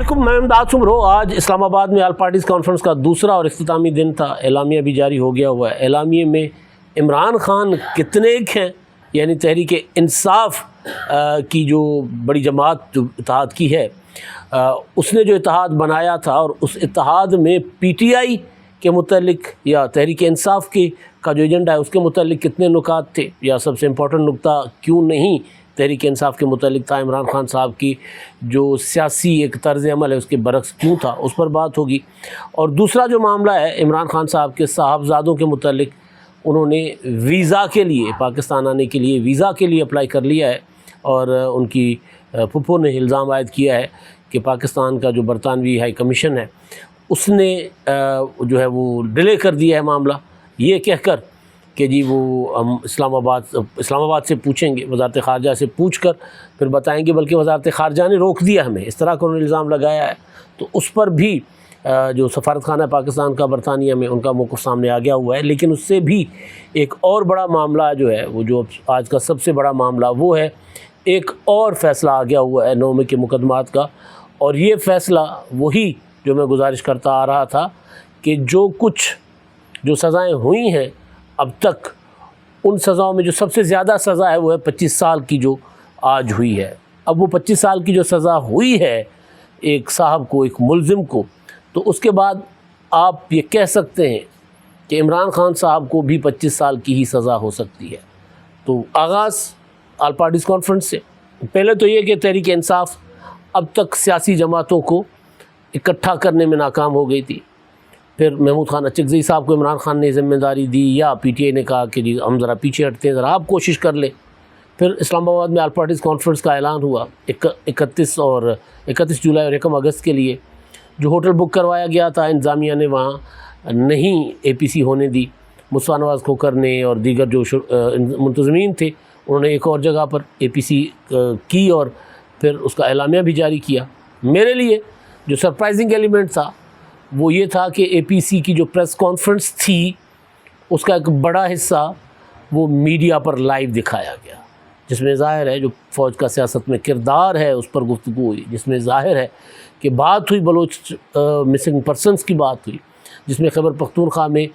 علیکم، میں امداد سمرو۔ آج اسلام آباد میں آل پارٹیز کانفرنس کا دوسرا اور اختتامی دن تھا۔ اعلامیہ بھی جاری ہو گیا ہوا ہے۔ اعلامیے میں عمران خان کتنے ایک ہیں، یعنی تحریک انصاف کی جو بڑی جماعت جو اتحاد کی ہے، اس نے جو اتحاد بنایا تھا، اور اس اتحاد میں پی ٹی آئی کے متعلق یا تحریک انصاف کا جو ایجنڈا ہے اس کے متعلق کتنے نکات تھے، یا سب سے امپورٹنٹ نکتہ کیوں نہیں تحریک انصاف کے متعلق تھا، عمران خان صاحب کی جو سیاسی ایک طرز عمل ہے اس کے برعکس کیوں تھا، اس پر بات ہوگی۔ اور دوسرا جو معاملہ ہے عمران خان صاحب کے صاحبزادوں کے متعلق، انہوں نے ویزا کے لیے پاکستان آنے کے لیے ویزا کے لیے اپلائی کر لیا ہے، اور ان کی پھپھو نے الزام عائد کیا ہے کہ پاکستان کا جو برطانوی ہائی کمیشن ہے اس نے جو ہے وہ ڈیلے کر دیا ہے معاملہ، یہ کہہ کر کہ جی وہ ہم اسلام آباد سے پوچھیں گے، وزارت خارجہ سے پوچھ کر پھر بتائیں گے، بلکہ وزارت خارجہ نے روک دیا ہمیں، اس طرح کا انہوں نے الزام لگایا ہے۔ تو اس پر بھی جو سفارت خانہ پاکستان کا برطانیہ میں ان کا موقف سامنے آ گیا ہوا ہے۔ لیکن اس سے بھی ایک اور بڑا معاملہ جو ہے، وہ جو آج کا سب سے بڑا معاملہ وہ ہے، ایک اور فیصلہ آ گیا ہوا ہے 9 کے مقدمات کا، اور یہ فیصلہ وہی جو میں گزارش کرتا آ رہا تھا کہ جو سزائیں ہوئی ہیں اب تک، ان سزاؤں میں جو سب سے زیادہ سزا ہے وہ ہے 25 سال کی جو آج ہوئی ہے۔ اب وہ 25 سال کی جو سزا ہوئی ہے ایک صاحب کو، ایک ملزم کو، تو اس کے بعد آپ یہ کہہ سکتے ہیں کہ عمران خان صاحب کو بھی 25 سال کی ہی سزا ہو سکتی ہے۔ تو آغاز آل پارٹیز کانفرنس سے پہلے تو یہ کہ تحریک انصاف اب تک سیاسی جماعتوں کو اکٹھا کرنے میں ناکام ہو گئی تھی۔ پھر محمود خان اچکزئی صاحب کو عمران خان نے ذمہ داری دی، یا پی ٹی آئی نے کہا کہ جی ہم ذرا پیچھے ہٹتے ہیں، ذرا آپ کوشش کر لیں۔ پھر اسلام آباد میں آل پارٹیز کانفرنس کا اعلان ہوا 31 جولائی اور 1 اگست کے لیے۔ جو ہوٹل بک کروایا گیا تھا انتظامیہ نے وہاں نہیں اے پی سی ہونے دی، مصطفیٰ نواز کھوکھر نے اور دیگر جو منتظمین تھے انہوں نے ایک اور جگہ پر اے پی سی کی، اور پھر اس کا اعلامیہ بھی جاری کیا۔ میرے لیے جو سرپرائزنگ ایلیمنٹ تھا وہ یہ تھا کہ اے پی سی کی جو پریس کانفرنس تھی اس کا ایک بڑا حصہ وہ میڈیا پر لائیو دکھایا گیا، جس میں ظاہر ہے جو فوج کا سیاست میں کردار ہے اس پر گفتگو ہوئی، جس میں ظاہر ہے کہ بات ہوئی بلوچ مسنگ پرسنس کی بات ہوئی، جس میں خیبر پختونخوا میں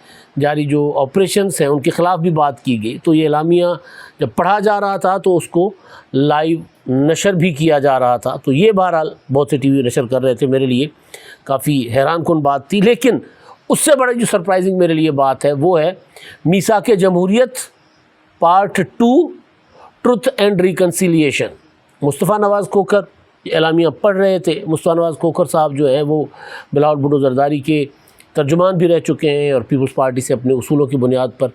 جاری جو آپریشنز ہیں ان کے خلاف بھی بات کی گئی۔ تو یہ اعلامیہ جب پڑھا جا رہا تھا تو اس کو لائیو نشر بھی کیا جا رہا تھا، تو یہ بہرحال بہت سے ٹی وی نشر کر رہے تھے، میرے لیے کافی حیران کن بات تھی۔ لیکن اس سے بڑی جو سرپرائزنگ میرے لیے بات ہے وہ ہے میثاق جمہوریت پارٹ 2 ٹروتھ اینڈ ریکنسیلیشن۔ مصطفیٰ نواز کھوکھر یہ اعلامیہ پڑھ رہے تھے۔ مصطفیٰ نواز کھوکھر صاحب جو ہیں وہ بلاول بھٹو زرداری کے ترجمان بھی رہ چکے ہیں، اور پیپلز پارٹی سے اپنے اصولوں کی بنیاد پر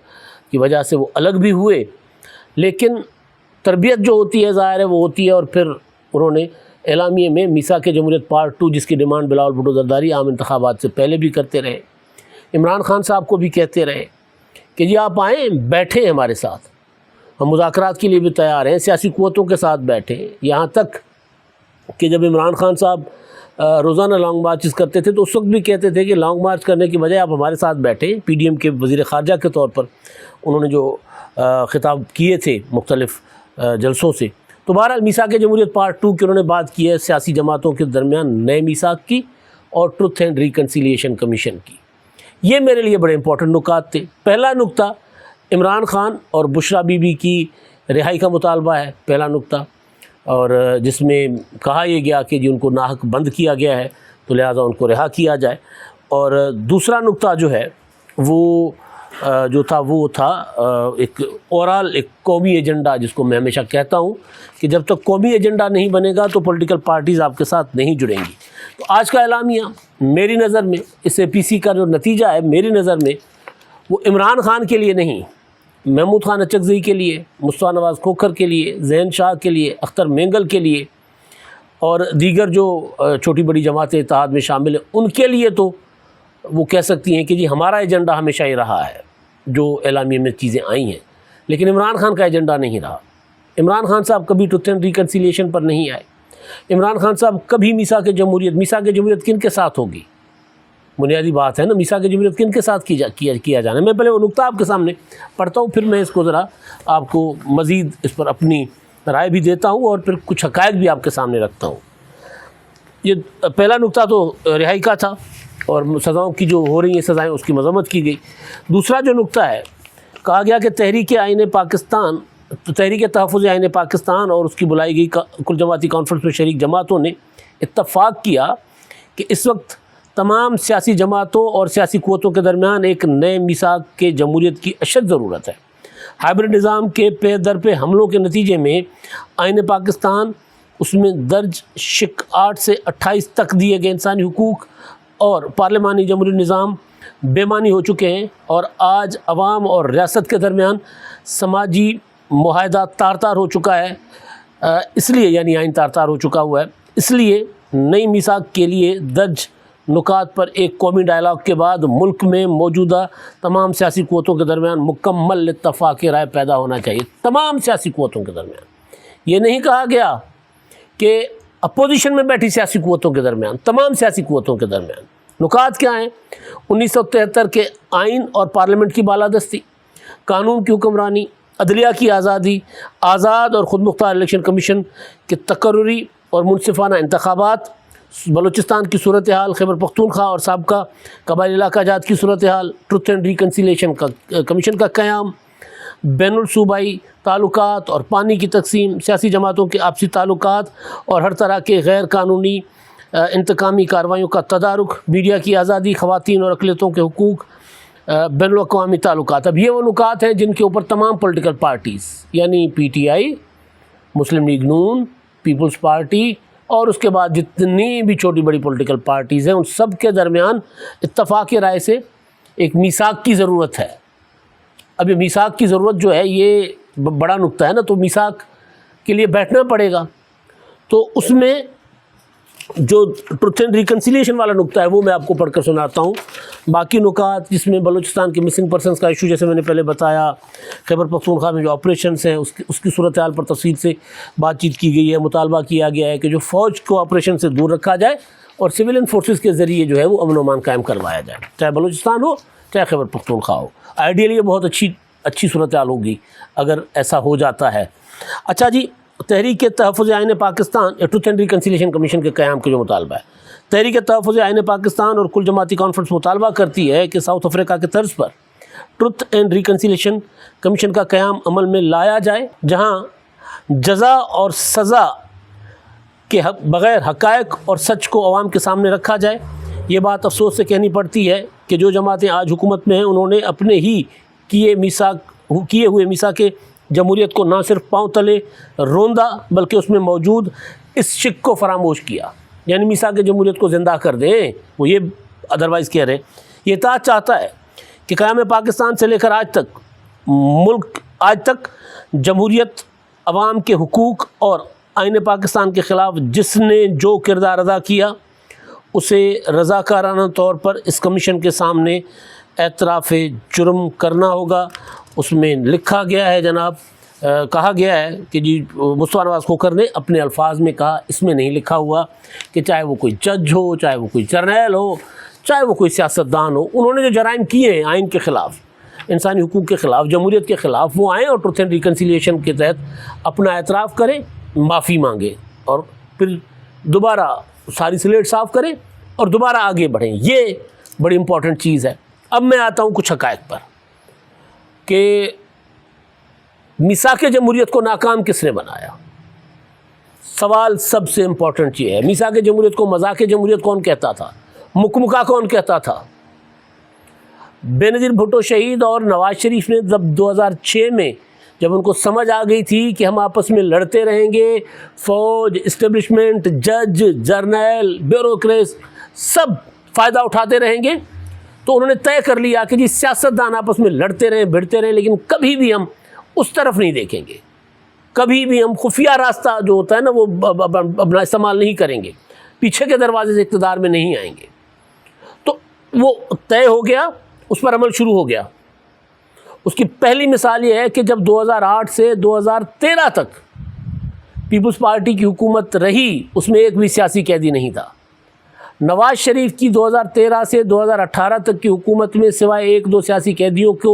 کی وجہ سے وہ الگ بھی ہوئے، لیکن تربیت جو ہوتی ہے ظاہر ہے وہ ہوتی ہے۔ اور پھر انہوں نے اعلامیے میں میثاق جمہوریت پارٹ 2، جس کی ڈیمانڈ بلاول بھٹو زرداری عام انتخابات سے پہلے بھی کرتے رہے، عمران خان صاحب کو بھی کہتے رہے کہ جی آپ آئیں، بیٹھیں ہمارے ساتھ، ہم مذاکرات کے لیے بھی تیار ہیں، سیاسی قوتوں کے ساتھ بیٹھیں۔ یہاں تک کہ جب عمران خان صاحب روزانہ لانگ مارچز کرتے تھے تو اس وقت بھی کہتے تھے کہ لانگ مارچ کرنے کی بجائے آپ ہمارے ساتھ بیٹھیں۔ پی ڈی ایم کے وزیر خارجہ کے طور پر انہوں نے جو خطاب کیے تھے مختلف جلسوں سے، تو بہرحال میثاق جمہوریت پارٹ 2 کی انہوں نے بات کی ہے، سیاسی جماعتوں کے درمیان نئے میثاق کی اور ٹروتھ اینڈ ریکنسیلیشن کمیشن کی۔ یہ میرے لیے بڑے امپورٹنٹ نکات تھے۔ پہلا نکتہ عمران خان اور بشرا بی بی کی رہائی کا مطالبہ ہے، پہلا نکتہ، اور جس میں کہا یہ گیا کہ جی ان کو ناحق بند کیا گیا ہے تو لہٰذا ان کو رہا کیا جائے۔ اور دوسرا نکتہ جو ہے وہ تھا ایک اورال ایک قومی ایجنڈا، جس کو میں ہمیشہ کہتا ہوں کہ جب تک قومی ایجنڈا نہیں بنے گا تو پولیٹیکل پارٹیز آپ کے ساتھ نہیں جڑیں گی۔ تو آج کا اعلامیہ میری نظر میں، اس اے پی سی کا جو نتیجہ ہے میری نظر میں، وہ عمران خان کے لیے نہیں، محمود خان اچکزئی کے لیے، مصطفیٰ نواز کھوکھر کے لیے، ذہین شاہ کے لیے، اختر مینگل کے لیے، اور دیگر جو چھوٹی بڑی جماعتیں اتحاد میں شامل ہیں ان کے لیے تو وہ کہہ سکتی ہیں کہ جی ہمارا ایجنڈا ہمیشہ ہی رہا ہے جو اعلامیے میں چیزیں آئی ہیں، لیکن عمران خان کا ایجنڈا نہیں رہا۔ عمران خان صاحب کبھی ٹروتھ اینڈ ریکنسیلیشن پر نہیں آئے۔ عمران خان صاحب کبھی میثاق جمہوریت کن کے ساتھ ہوگی؟ بنیادی بات ہے نا، میثاق جمہوریت کن کے ساتھ کیا جانا ہے۔ میں پہلے وہ نکتہ آپ کے سامنے پڑھتا ہوں، پھر میں اس کو ذرا آپ کو مزید اس پر اپنی رائے بھی دیتا ہوں، اور پھر کچھ حقائق بھی آپ کے سامنے رکھتا ہوں۔ یہ پہلا نقطہ تو رہائی کا تھا اور سزاؤں کی جو ہو رہی ہیں سزائیں اس کی مذمت کی گئی. دوسرا جو نقطہ ہے کہا گیا کہ تحریک تحفظ آئین پاکستان اور اس کی بلائی گئی کل جماعتی کانفرنس میں شریک جماعتوں نے اتفاق کیا کہ اس وقت تمام سیاسی جماعتوں اور سیاسی قوتوں کے درمیان ایک نئے میثاق کے جمہوریت کی اشد ضرورت ہے. ہائبرڈ نظام کے پے در پہ حملوں کے نتیجے میں آئین پاکستان اس میں درج شق 8 سے 28 تک دیے گئے انسانی حقوق اور پارلیمانی جمہوری نظام بے معنی ہو چکے ہیں اور آج عوام اور ریاست کے درمیان سماجی معاہدہ تار تار ہو چکا ہے. اس لیے یعنی آئین تار تار ہو چکا ہوا ہے. اس لیے نئی میثاق کے لیے درج نکات پر ایک قومی ڈائلاگ کے بعد ملک میں موجودہ تمام سیاسی قوتوں کے درمیان مکمل اتفاق رائے پیدا ہونا چاہیے. تمام سیاسی قوتوں کے درمیان. یہ نہیں کہا گیا کہ اپوزیشن میں بیٹھی سیاسی قوتوں کے درمیان، تمام سیاسی قوتوں کے درمیان. نکات کیا ہیں؟ 1973 کے آئین اور پارلیمنٹ کی بالادستی، قانون کی حکمرانی، عدلیہ کی آزادی، آزاد اور خود مختار الیکشن کمیشن کے تقرری اور منصفانہ انتخابات، بلوچستان کی صورتحال، خیبر پختونخوا اور سابقہ قبائلی علاقہ جات کی صورتحال، ٹروتھ اینڈ ریکنسیلیشن کمیشن کا قیام، بین الصوبائی تعلقات اور پانی کی تقسیم، سیاسی جماعتوں کے آپسی تعلقات اور ہر طرح کے غیر قانونی انتقامی کارروائیوں کا تدارک، میڈیا کی آزادی، خواتین اور اقلیتوں کے حقوق، بین الاقوامی تعلقات. اب یہ وہ نکات ہیں جن کے اوپر تمام پولیٹیکل پارٹیز یعنی P T I, Muslim League نون، پیپلز پارٹی اور اس کے بعد جتنی بھی چھوٹی بڑی پولیٹیکل پارٹیز ہیں ان سب کے درمیان اتفاق رائے سے ایک میثاق کی ضرورت ہے. اب یہ میثاق کی ضرورت جو ہے یہ بڑا نقطہ ہے نا، تو میثاق کے لیے بیٹھنا پڑے گا. تو اس میں جو ٹروتھ اینڈ ریکنسیلیشن والا نقطہ ہے وہ میں آپ کو پڑھ کر سناتا ہوں. باقی نکات جس میں بلوچستان کے مسنگ پرسنس کا ایشو جیسے میں نے پہلے بتایا، خیبر پختونخوا میں جو آپریشنس ہیں اس کی صورتحال پر تفصیل سے بات چیت کی گئی ہے. مطالبہ کیا گیا ہے کہ جو فوج کو آپریشن سے دور رکھا جائے اور سویلین فورسز کے ذریعے جو ہے وہ امن و امان قائم کروایا جائے، چاہے بلوچستان ہو چاہے خیبر پختونخوا ہو. آئیڈیلی یہ بہت اچھی صورتحال ہوگی اگر ایسا ہو جاتا ہے. اچھا جی، تحریک تحفظ آئین Pakistan truth and reconciliation commission کے قیام کا جو مطالبہ ہے، تحریک تحفظ آئین پاکستان اور کل جماعتی کانفرنس مطالبہ کرتی ہے کہ ساؤتھ افریقہ کے طرز پر ٹروتھ اینڈ ریکنسیلیشن کمیشن کا قیام عمل میں لایا جائے، جہاں جزا اور سزا کے بغیر حقائق اور سچ کو عوام کے سامنے رکھا جائے. یہ بات افسوس سے کہنی پڑتی ہے کہ جو جماعتیں آج حکومت میں ہیں انہوں نے اپنے ہی کیے ہوئے میثاق جمہوریت کو نہ صرف پاؤں تلے روندا بلکہ اس میں موجود اس شق کو فراموش کیا. یعنی میثاق جمہوریت کو زندہ کر دیں. وہ یہ ادروائز کہہ رہے ہیں. یہ اتحاد چاہتا ہے کہ قیام پاکستان سے لے کر آج تک جمہوریت، عوام کے حقوق اور آئین پاکستان کے خلاف جس نے جو کردار ادا کیا اسے رضاکارانہ طور پر اس کمیشن کے سامنے اعتراف جرم کرنا ہوگا. اس میں لکھا گیا ہے جناب، کہا گیا ہے کہ جی مصطفیٰ نواز کھوکھر نے اپنے الفاظ میں کہا، اس میں نہیں لکھا ہوا کہ چاہے وہ کوئی جج ہو، چاہے وہ کوئی جرنیل ہو، چاہے وہ کوئی سیاستدان ہو، انہوں نے جو جرائم کیے ہیں آئین کے خلاف، انسانی حقوق کے خلاف، جمہوریت کے خلاف، وہ آئیں اور ٹروتھ اینڈ ریکنسیلیشن کے تحت اپنا اعتراف کریں، معافی مانگیں اور پھر دوبارہ ساری سلیٹ صاف کریں اور دوبارہ آگے بڑھیں. یہ بڑی امپورٹنٹ چیز ہے. اب میں آتا ہوں کچھ حقائق پر کہ میثاق جمہوریت کو ناکام کس نے بنایا. سوال سب سے امپورٹنٹ یہ ہے، میثاق جمہوریت کو مذاق جمہوریت کون کہتا تھا؟ مکمکہ کون کہتا تھا؟ بے نظیر بھٹو شہید اور نواز شریف نے جب 2006 میں جب ان کو سمجھ آ گئی تھی کہ ہم آپس میں لڑتے رہیں گے، فوج، اسٹیبلشمنٹ، جج، جرنیل، بیوروکریٹس سب فائدہ اٹھاتے رہیں گے، تو انہوں نے طے کر لیا کہ جی سیاستدان آپس میں لڑتے رہیں، بھڑتے رہیں، لیکن کبھی بھی ہم اس طرف نہیں دیکھیں گے، کبھی بھی ہم خفیہ راستہ جو ہوتا ہے نا وہ اپنا استعمال نہیں کریں گے، پیچھے کے دروازے سے اقتدار میں نہیں آئیں گے. تو وہ طے ہو گیا، اس پر عمل شروع ہو گیا. اس کی پہلی مثال یہ ہے کہ جب 2008 سے 2013 تک پیپلز پارٹی کی حکومت رہی، اس میں ایک بھی سیاسی قیدی نہیں تھا. نواز شریف کی 2013 سے 2018 تک کی حکومت میں سوائے ایک دو سیاسی قیدیوں کو،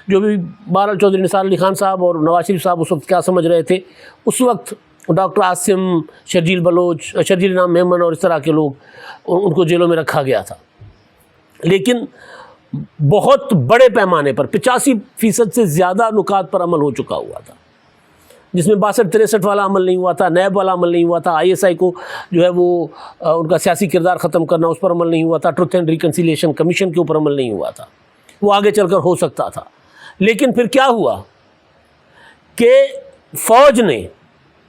جو بھی بہرحال چودھری نثار علی خان صاحب اور نواز شریف صاحب اس وقت کیا سمجھ رہے تھے، اس وقت ڈاکٹر عاصم، شرجیل بلوچ، شرجیل نام میمن اور اس طرح کے لوگ، ان کو جیلوں میں رکھا گیا تھا. لیکن بہت بڑے پیمانے پر 85% سے زیادہ نکات پر عمل ہو چکا ہوا تھا، جس میں 62-63 والا عمل نہیں ہوا تھا، نیب والا عمل نہیں ہوا تھا، ISI کو جو ہے وہ ان کا سیاسی کردار ختم کرنا، اس پر عمل نہیں ہوا تھا، ٹروتھ اینڈ ریکنسیلیشن کمیشن کے اوپر عمل نہیں ہوا تھا. وہ آگے چل کر ہو سکتا تھا. لیکن پھر کیا ہوا کہ فوج نے،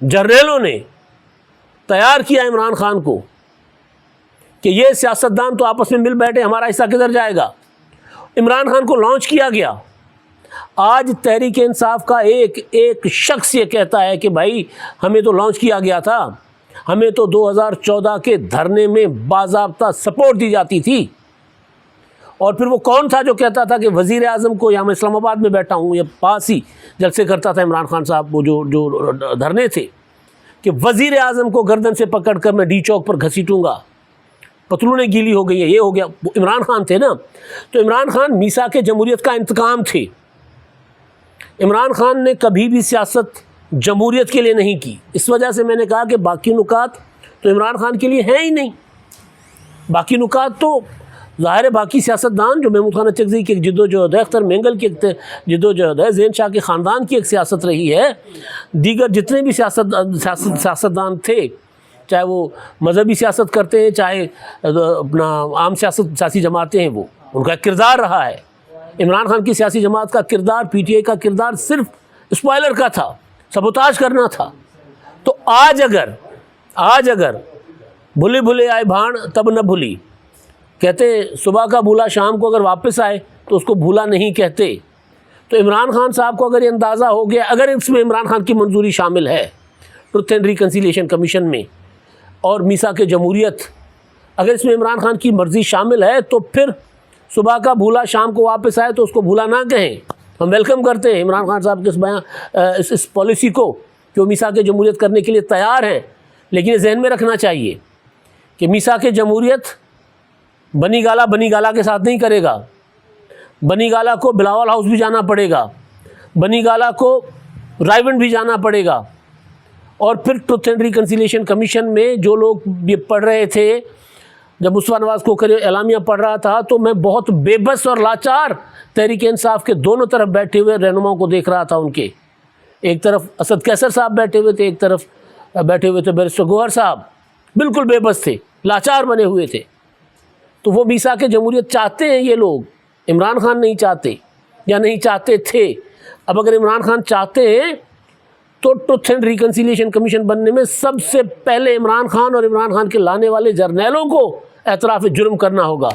جرنیلوں نے تیار کیا عمران خان کو کہ یہ سیاستدان تو آپس میں مل بیٹھے، ہمارا حصہ کدھر جائے گا. عمران خان کو لانچ کیا گیا. آج تحریک انصاف کا ایک شخص یہ کہتا ہے کہ بھائی ہمیں تو لانچ کیا گیا تھا، ہمیں تو 2014 کے دھرنے میں باضابطہ سپورٹ دی جاتی تھی. اور پھر وہ کون تھا جو کہتا تھا کہ وزیر اعظم کو، یا میں اسلام آباد میں بیٹھا ہوں یا پاس ہی جلسے کرتا تھا عمران خان صاحب، وہ جو دھرنے تھے، کہ وزیر اعظم کو گردن سے پکڑ کر میں ڈی چوک پر گھسیٹوں گا، پتلونیں گیلی ہو گئی ہے، یہ ہو گیا. وہ عمران خان تھے نا. تو عمران خان میثاق جمہوریت کا انتقام تھے. عمران خان نے کبھی بھی سیاست جمہوریت کے لیے نہیں کی. اس وجہ سے میں نے کہا کہ باقی نکات تو عمران خان کے لیے ہیں ہی نہیں. باقی نکات تو ظاہر ہے باقی سیاستدان جو محمود خان اچکزئی کی ایک جد و جہد ہے، اختر مینگل کی ایک جد و جہد ہے، زین شاہ کے خاندان کی ایک سیاست رہی ہے، دیگر جتنے بھی سیاستدان تھے، چاہے وہ مذہبی سیاست کرتے ہیں، چاہے اپنا عام سیاسی جماعتیں ہیں، وہ ان کا ایک کردار رہا ہے. عمران خان کی سیاسی جماعت کا کردار، PTI کا کردار صرف اسپوائلر کا تھا، سبوتاژ کرنا تھا. تو آج اگر بھلے بھلے آئے بھاڑ تب نہ بھلی، کہتے صبح کا بھولا شام کو اگر واپس آئے تو اس کو بھولا نہیں کہتے. تو عمران خان صاحب کو اگر یہ اندازہ ہو گیا، اگر اس میں عمران خان کی منظوری شامل ہے ٹروتھ اینڈ ریکنسیلیشن کمیشن میں اور میثاق جمہوریت، اگر اس میں عمران خان کی مرضی شامل ہے، تو پھر صبح کا بھولا شام کو واپس آئے تو اس کو بھولا نہ کہیں. ہم ویلکم کرتے ہیں عمران خان صاحب کے اس پالیسی کو کہ وہ میثاق جمہوریت کرنے کے لیے تیار ہیں. لیکن یہ ذہن میں رکھنا چاہیے کہ میثاق جمہوریت بنی گالا کے ساتھ نہیں کرے گا. بنی گالا کو بلاول ہاؤس بھی جانا پڑے گا، بنی گالا کو رائیونڈ بھی جانا پڑے گا. اور پھر ٹروتھ اینڈ ریکنسیلیشن کمیشن میں جو لوگ یہ پڑھ رہے تھے، جب مصطفیٰ نواز کھوکھر اعلامیہ پڑھ رہا تھا تو میں بہت بے بس اور لاچار تحریک انصاف کے دونوں طرف بیٹھے ہوئے رہنماؤں کو دیکھ رہا تھا. ان کے ایک طرف اسد کیسر صاحب بیٹھے ہوئے تھے، ایک طرف بیٹھے ہوئے تھے بیرسٹر گوہر صاحب، بالکل بے بس تھے، لاچار بنے ہوئے تھے. تو وہ میثاق جمہوریت چاہتے ہیں یہ لوگ، عمران خان نہیں چاہتے یا نہیں چاہتے تھے. اب اگر عمران خان چاہتے ہیں تو ٹروتھ اینڈ ریکنسیلیشن کمیشن بننے میں سب سے پہلے عمران خان اور عمران خان کے لانے والے جرنیلوں کو اعتراف جرم کرنا ہوگا،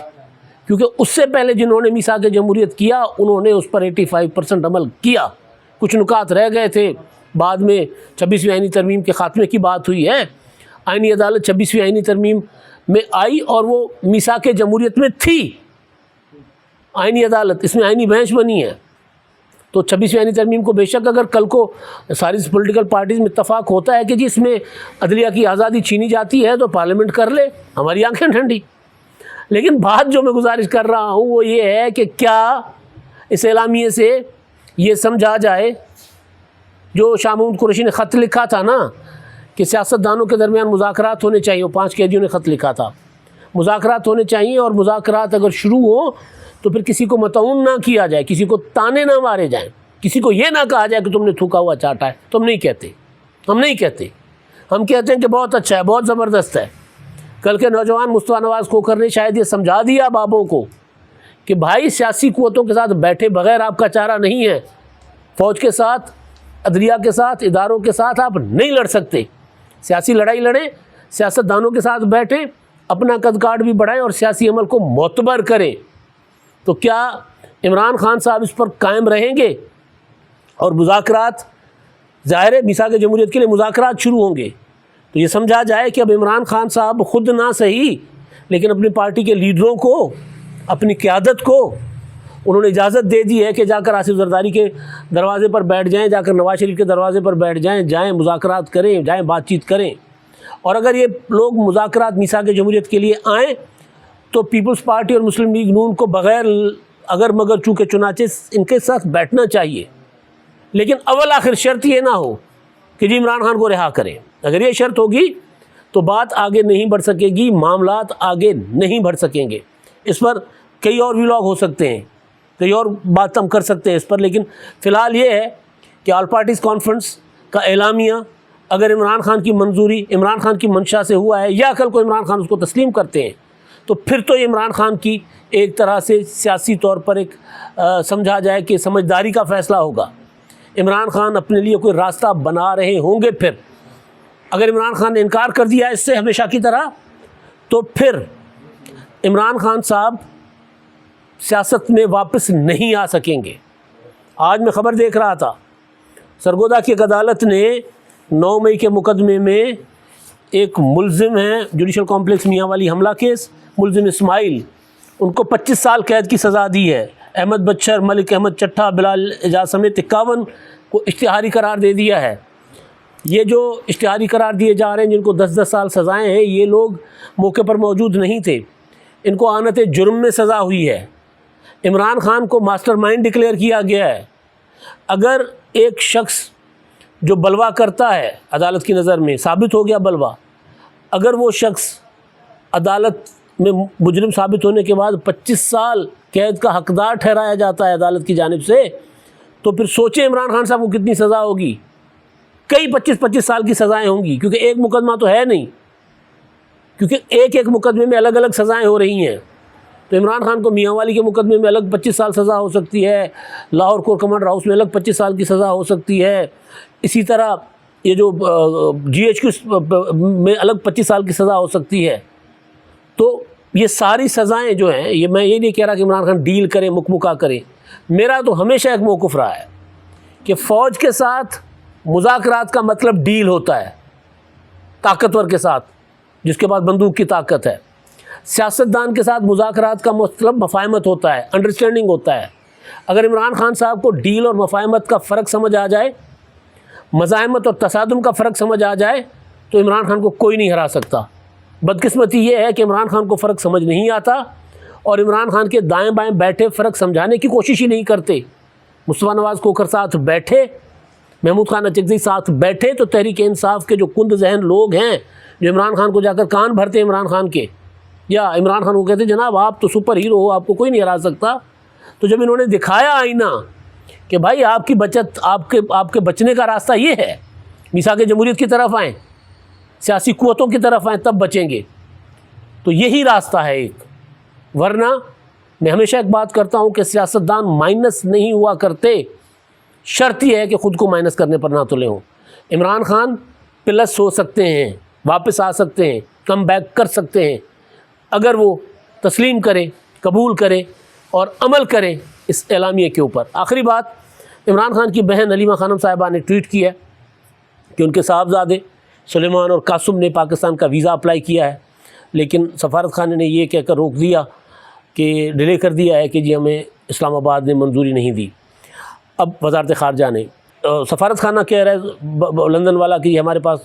کیونکہ اس سے پہلے جنہوں نے میثاق جمہوریت کیا انہوں نے اس پر 85% عمل کیا. کچھ نکات رہ گئے تھے، بعد میں 26ویں آئینی ترمیم کے خاتمے کی بات ہوئی ہے. آئینی عدالت 26ویں آئینی ترمیم میں آئی اور وہ میثاق جمہوریت میں تھی. آئینی عدالت اس میں آئینی بینچ بنی ہے. تو 26ویں آئینی ترمیم کو بے شک اگر کل کو ساری پولیٹیکل پارٹیز میں اتفاق ہوتا ہے کہ جی اس میں عدلیہ کی آزادی چھینی جاتی ہے تو پارلیمنٹ کر لے، ہماری آنکھیں ٹھنڈی. لیکن بات جو میں گزارش کر رہا ہوں وہ یہ ہے کہ کیا اس اعلامیے سے یہ سمجھا جائے جو شاہ محمود قریشی نے خط لکھا تھا نا کہ سیاستدانوں کے درمیان مذاکرات ہونے چاہیے. وہ 5 قیدیوں نے خط لکھا تھا، مذاکرات ہونے چاہیے، اور مذاکرات اگر شروع ہوں تو پھر کسی کو مطعون نہ کیا جائے، کسی کو تانے نہ مارے جائیں، کسی کو یہ نہ کہا جائے کہ تم نے تھوکا ہوا چاٹا ہے. تو ہم نہیں کہتے، ہم کہتے ہیں کہ بہت اچھا ہے، بہت زبردست ہے. کل کے نوجوان مصطفیٰ نواز کھوکھر نے شاید یہ سمجھا دیا بابوں کو کہ بھائی سیاسی قوتوں کے ساتھ بیٹھے بغیر آپ کا چارہ نہیں ہے. فوج کے ساتھ، عدلیہ کے ساتھ، اداروں کے ساتھ آپ نہیں لڑ سکتے. سیاسی لڑائی لڑیں، سیاستدانوں کے ساتھ بیٹھیں، اپنا قد کاٹ بھی بڑھائیں اور سیاسی عمل کو معتبر کریں. تو کیا عمران خان صاحب اس پر قائم رہیں گے؟ اور مذاکرات، ظاہر ہے میثاق جمہوریت کے لیے مذاکرات شروع ہوں گے تو یہ سمجھا جائے کہ اب عمران خان صاحب خود نہ صحیح لیکن اپنی پارٹی کے لیڈروں کو، اپنی قیادت کو انہوں نے اجازت دے دی ہے کہ جا کر آصف زرداری کے دروازے پر بیٹھ جائیں، جا کر نواز شریف کے دروازے پر بیٹھ جائیں مذاکرات کریں، جائیں بات چیت کریں. اور اگر یہ لوگ مذاکرات میثاق جمہوریت کے لیے آئیں تو پیپلز پارٹی اور مسلم لیگ نون کو بغیر اگر مگر چونکہ چنانچہ ان کے ساتھ بیٹھنا چاہیے. لیکن اول آخر شرط یہ نہ ہو کہ جی عمران خان کو رہا کریں. اگر یہ شرط ہوگی تو بات آگے نہیں بڑھ سکے گی، معاملات آگے نہیں بڑھ سکیں گے۔ اس پر کئی اور ولاگ ہو سکتے ہیں، کئی اور بات ہم کر سکتے ہیں اس پر، لیکن فی الحال یہ ہے کہ آل پارٹیز کانفرنس کا اعلامیہ اگر عمران خان کی منظوری، عمران خان کی منشا سے ہوا ہے یا کل کو عمران خان اس کو تسلیم کرتے ہیں، تو پھر تو یہ عمران خان کی ایک طرح سے سیاسی طور پر ایک سمجھا جائے کہ سمجھداری کا فیصلہ ہوگا۔ عمران خان اپنے لیے کوئی راستہ بنا رہے ہوں گے۔ پھر اگر عمران خان نے انکار کر دیا اس سے ہمیشہ کی طرح، تو پھر عمران خان صاحب سیاست میں واپس نہیں آ سکیں گے۔ آج میں خبر دیکھ رہا تھا، سرگودا کی ایک عدالت نے 9 مئی کے مقدمے میں ایک ملزم ہیں جوڈیشل کمپلیکس میاں والی حملہ کیس، ملزم اسماعیل، ان کو 25 سال قید کی سزا دی ہے۔ احمد بچر، ملک احمد چٹھا، بلال اعجاز سمیت 51 کو اشتہاری قرار دے دیا ہے۔ یہ جو اشتہاری قرار دیے جا رہے ہیں، جن کو 10-10 سال سزائیں ہیں، یہ لوگ موقع پر موجود نہیں تھے، ان کو آنت جرم میں سزا ہوئی ہے۔ عمران خان کو ماسٹر مائنڈ ڈکلیئر کیا گیا ہے۔ اگر ایک شخص جو بلوا کرتا ہے، عدالت کی نظر میں ثابت ہو گیا بلوا، اگر وہ شخص عدالت میں مجرم ثابت ہونے کے بعد 25 سال قید کا حقدار ٹھہرایا جاتا ہے عدالت کی جانب سے، تو پھر سوچیں عمران خان صاحب کو کتنی سزا ہوگی۔ کئی 25 سال کی سزائیں ہوں گی، کیونکہ ایک مقدمہ تو ہے نہیں، کیونکہ ایک مقدمے میں الگ الگ سزائیں ہو رہی ہیں۔ تو عمران خان کو میاں والی کے مقدمے میں الگ 25 سال سزا ہو سکتی ہے، لاہور کور کمانڈر ہاؤس میں الگ 25 سال کی سزا ہو سکتی ہے، اسی طرح یہ جو GHQ میں الگ 25 سال کی سزا ہو سکتی ہے۔ تو یہ ساری سزائیں جو ہیں، یہ میں یہ نہیں کہہ رہا کہ عمران خان ڈیل کرے، مکمکا کرے، میرا تو ہمیشہ ایک موقف رہا ہے کہ فوج کے ساتھ مذاکرات کا مطلب ڈیل ہوتا ہے، طاقتور کے ساتھ جس کے پاس بندوق کی طاقت ہے۔ سیاستدان کے ساتھ مذاکرات کا مطلب مفاہمت ہوتا ہے، انڈرسٹینڈنگ ہوتا ہے۔ اگر عمران خان صاحب کو ڈیل اور مفاہمت کا فرق سمجھ آ جائے، مزاحمت اور تصادم کا فرق سمجھ آ جائے، تو عمران خان کو کوئی نہیں ہرا سکتا۔ بدقسمتی یہ ہے کہ عمران خان کو فرق سمجھ نہیں آتا، اور عمران خان کے دائیں بائیں بیٹھے فرق سمجھانے کی کوشش ہی نہیں کرتے۔ مصطفیٰ نواز کھوکھر ساتھ بیٹھے، محمود خان اچکزئی ساتھ بیٹھے، تو تحریک انصاف کے جو کند ذہن لوگ ہیں، جو عمران خان کو جا کر کان بھرتے ہیں عمران خان کے، یا عمران خان کو کہتے ہیں جناب آپ تو سپر ہیرو ہو، آپ کو کوئی نہیں ہرا سکتا، تو جب انہوں نے دکھایا آئینہ کہ بھائی آپ کی بچت، آپ کے بچنے کا راستہ یہ ہے، میثاق جمہوریت کی طرف آئیں، سیاسی قوتوں کی طرف آئیں، تب بچیں گے، تو یہی راستہ ہے ایک۔ ورنہ میں ہمیشہ ایک بات کرتا ہوں کہ سیاستدان مائنس نہیں ہوا کرتے، شرط یہ ہے کہ خود کو مائنس کرنے پر نہ تلے ہوں۔ عمران خان پلس ہو سکتے ہیں، واپس آ سکتے ہیں، کم بیک کر سکتے ہیں، اگر وہ تسلیم کرے، قبول کرے اور عمل کرے اس اعلامیے کے اوپر۔ آخری بات، عمران خان کی بہن حلیمہ خانم صاحبہ نے ٹویٹ کیا ہے کہ ان کے صاحبزادے سلیمان اور قاسم نے پاکستان کا ویزا اپلائی کیا ہے، لیکن سفارت خانے نے یہ کہہ کر روک دیا کہ ڈیلے کر دیا ہے کہ جی ہمیں اسلام آباد نے منظوری نہیں دی۔ اب وزارت خارجہ نے، سفارت خانہ کہہ رہا ہے لندن والا کہ یہ ہمارے پاس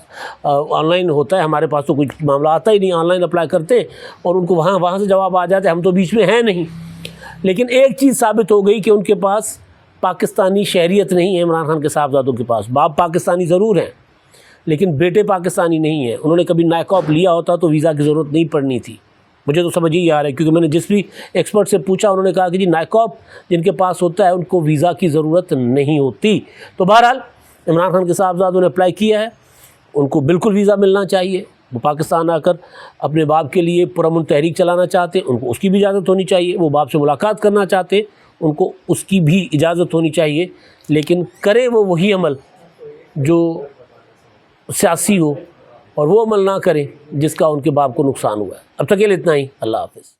آن لائن ہوتا ہے، ہمارے پاس تو کوئی معاملہ آتا ہی نہیں، آن لائن اپلائی کرتے اور ان کو وہاں سے جواب آ جاتے، ہم تو بیچ میں ہیں نہیں۔ لیکن ایک چیز ثابت ہو گئی کہ ان کے پاس پاکستانی شہریت نہیں ہے عمران خان کے صاحبزادوں کے پاس۔ باپ پاکستانی ضرور ہیں لیکن بیٹے پاکستانی نہیں ہیں۔ انہوں نے کبھی نائکاپ لیا ہوتا تو ویزا کی ضرورت نہیں پڑنی تھی۔ مجھے تو سمجھ ہی آ رہا ہے، کیونکہ میں نے جس بھی ایکسپرٹ سے پوچھا انہوں نے کہا کہ جی نائکاپ جن کے پاس ہوتا ہے ان کو ویزا کی ضرورت نہیں ہوتی۔ تو بہرحال عمران خان کے صاحبزادوں نے اپلائی کیا ہے، ان کو بالکل ویزا ملنا چاہیے۔ وہ پاکستان آ کر اپنے باپ کے لیے پرامن تحریک چلانا چاہتے، ان کو اس کی بھی اجازت ہونی چاہیے۔ وہ باپ سے ملاقات کرنا چاہتے، ان کو اس کی بھی اجازت ہونی چاہیے، لیکن کرے وہ وہی عمل جو سیاسی ہو، اور وہ عمل نہ کریں جس کا ان کے باپ کو نقصان ہوا ہے۔ اب تک کے لیے اتنا ہی، اللہ حافظ۔